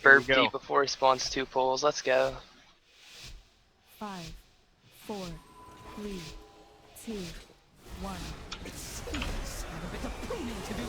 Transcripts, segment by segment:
burp deep before he spawns 2 pulls. Let's go. 5, 4, 3, 2, 1. Excuse, I have a bit of pruning to do.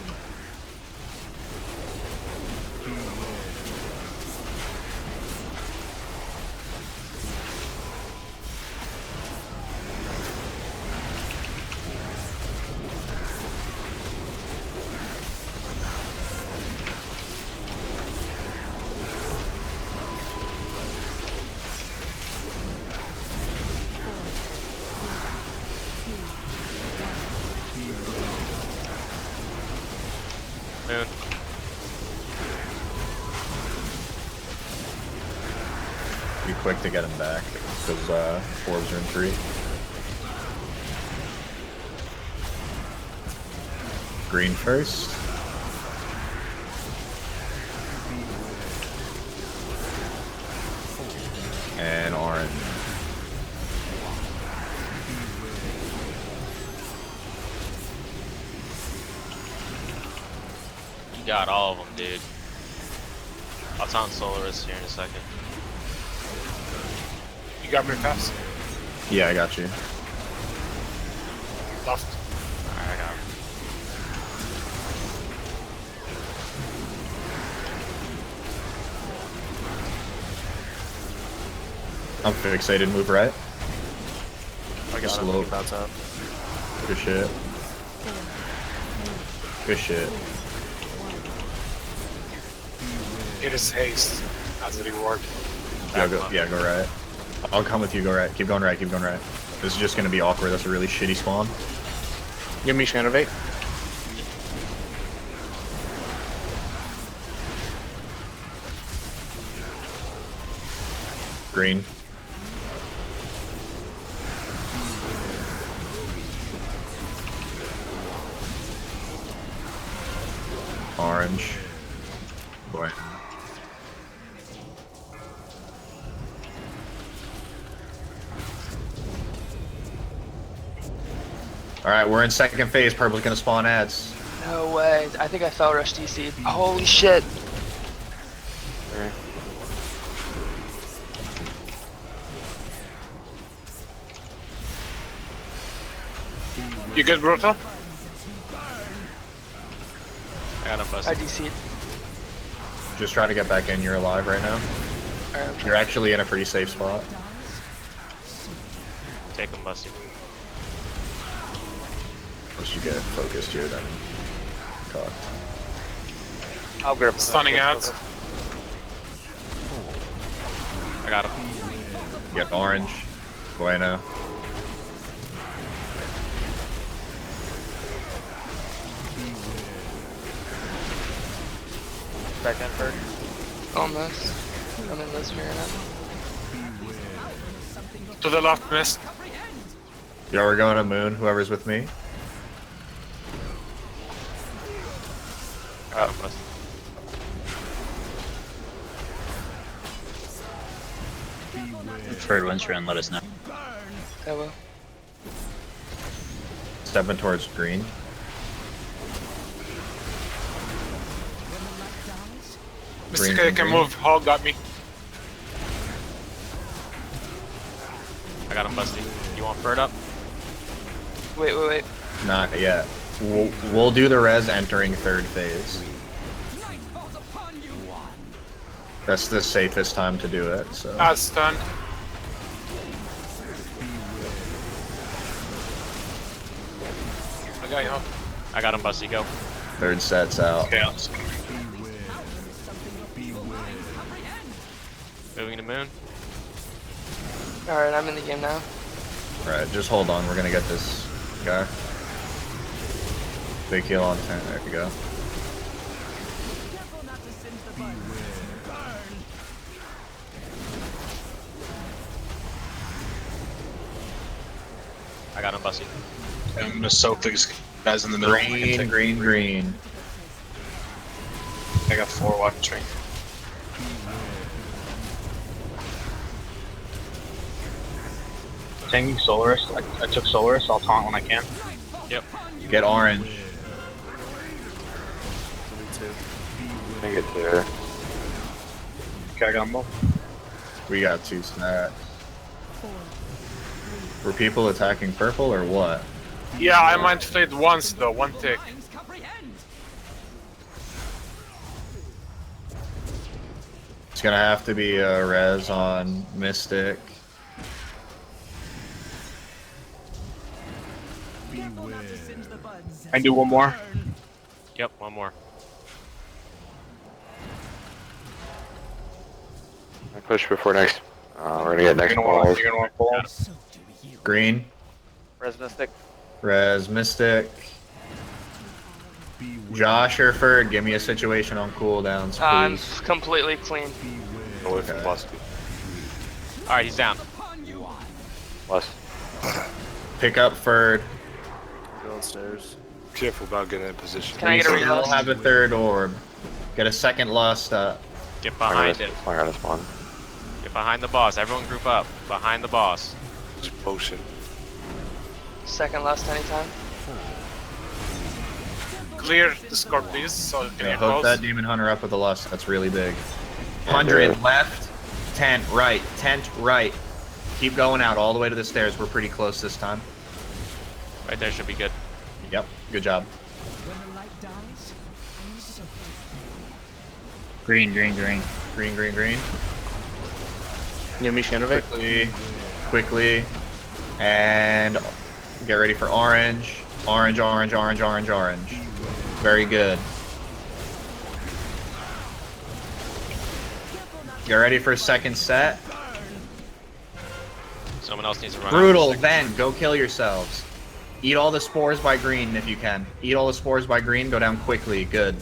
Moon. Be quick to get him back, because orbs are in 3. Green first. And orange. You got all of them, dude. I'll taunt Solaris here in a second. You got me fast? Yeah, I got you. Left. Alright, I got him. I'm fixated, move right. I got Just him. low. Keep that up. Good shit. Good shit. It is haste as a reward. Yeah, go right. I'll come with you, go right. Keep going right, keep going right. This is just gonna be awkward, that's a really shitty spawn. Give me Innovate. Green. Orange. Boy. Alright, we're in second phase. Purple's gonna spawn ads. No way. I think I fell rush DC. Holy shit. You good, Brutal? I got him I busted. DC'd. Just try to get back in. You're alive right now. Alright, You're actually in a pretty safe spot. Take him, busted. Once you get focused here, then cocked. I'll grab Stunning out. I got him. You got orange. Bueno. Back in first. Almost. I'm in this mirror now. To the left, miss. Yeah, we're going to moon. Whoever's with me. I got him busted. Third once you're in, let us know. I will. Stepping towards green. Mr. Green, K can green. move. Hog got me. I got him busted. You want bird up? Wait. Not yet. We'll do the res entering third phase. That's the safest time to do it, so. As stunned. I got you. I got him busted. Go. Third set's out. Chaos. Moving to moon. Alright, I'm in the game now. Right, just hold on. We're gonna get this guy. Big heal on 10. There we go. I got him busted. I'm gonna soak these guys in the middle. Green. I got 4 watching. Taking Solaris. I took Solaris. I'll taunt when I can. Yep. Get orange. I get there. Okay, I got them both. We got 2 snacks. 4, 3, Were people attacking purple or what? Yeah, I mind flayed once though, one tick. It's gonna have to be a res on Mystic. I can do one more. Yep, one more. Push before next. We're gonna get next You're gonna want, balls. you're gonna want full. Green, Res Mystic. res Mystic. Josh or Ferg, give me a situation on cooldowns, I'm please. completely clean. Away from plus. Alright, he's down. Plus. Pick up Ferg. Downstairs. Careful about getting in position. Can I get a We still relust? have a 3rd orb. Get a 2nd lust up. Get behind it. I gotta spawn. Get behind the boss. Everyone group up. Behind the boss. Potion. Second last anytime. Clear the score, please. So you can Yeah, get hook close. that demon hunter up with a lust. That's really big. Yeah, 100 dude. left, tent right, tent right. Keep going out all the way to the stairs. We're pretty close this time. Right there should be good. Yep, good job. when the light dies, I'm so Green, green, green. Green, green, green. You me innovate? Quickly, and get ready for orange. Orange, orange, orange, orange, orange. Very good. Get ready for 2nd set. Someone else needs to run Brutal, out. then go kill yourselves. Eat all the spores by green if you can. Eat all the spores by green, go down quickly. Good.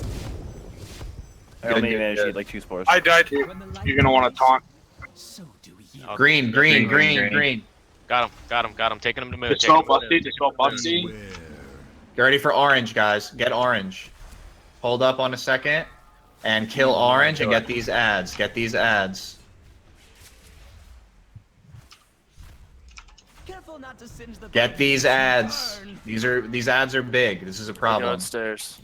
I only Good, managed to good. eat like 2 spores. I died. You're gonna want to taunt. Oh, Green, green, Green, green, green. green. Got him, got him, got him. Taking him to moon. Dispel taking him to Busty, dispel Busty. Get ready for orange, guys. Get orange. Hold up on a second and kill orange and get these ads. Get these ads. Get these ads. These ads are big. This is a problem. Stairs.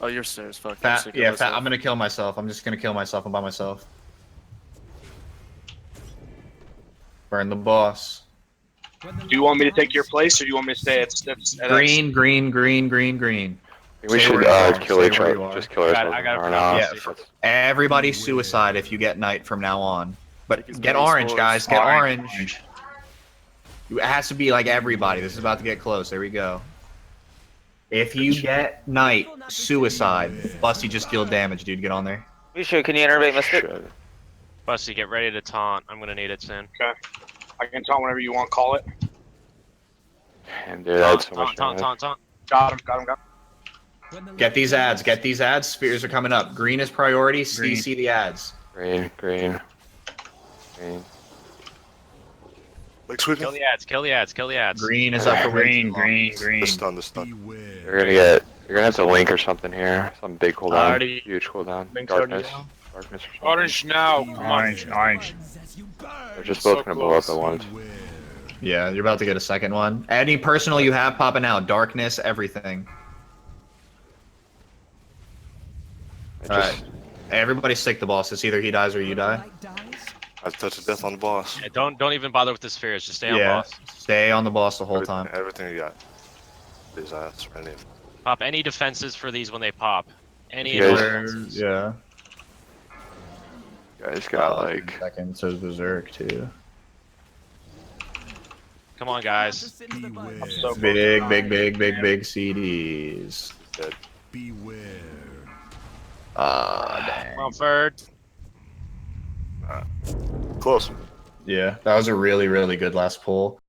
Oh, you're stairs. Fuck. I'm gonna kill myself. I'm just gonna kill myself. I'm by myself. Burn the boss. Do you want me to take your place, or do you want me to stay at Green, green, green, green, green. We Stay should where you are. kill Stay each where other. you are. Just kill ourselves. I got it. Run off. Yeah, everybody suicide if you get night from now on. But get orange, guys. Get orange. It has to be like everybody. This is about to get close. There we go. If you get night, suicide. Busty just deal damage, dude. Get on there. Misha, can you innervate Mystic? Should. Busty, get ready to taunt. I'm gonna need it soon. Okay. I can taunt whenever you want. Call it. Damn, dude, I had so much Taunt, damage. taunt. Got him. Got him. Got him. Get these ads. Get these ads. Spheres are coming up. Green is priority. CC the ads. Green, green, green. Like sweeping. Kill the ads, kill the ads, kill the ads. Green is up for Green, green. green. The stun, the stun. You're gonna have to link or something here. Some big cooldown. Already- Huge cooldown. Link's already Darkness. down. Darkness or something. Orange now. Come on. Orange. They're just So both gonna blow up close. at once. Yeah, you're about to get a second one. Any personal you have popping out. Darkness, everything. It Alright. just- Everybody stick the boss. It's either he dies or you die. light dies, I touched death on the boss. Yeah, don't even bother with the spheres. Just stay on Yeah. boss. Stay on the boss the whole time. Everything you got. These ass, right? Pop any defenses for these when they pop. Any You guys- defenses. Yeah. Guys got like. Second, so is Berserk too. Come on, guys. I'm so close. Big, big, big, big, big CDs. Dead. Ah, dang. Come on, Ferd. Close. Yeah, that was a really, really good last pull.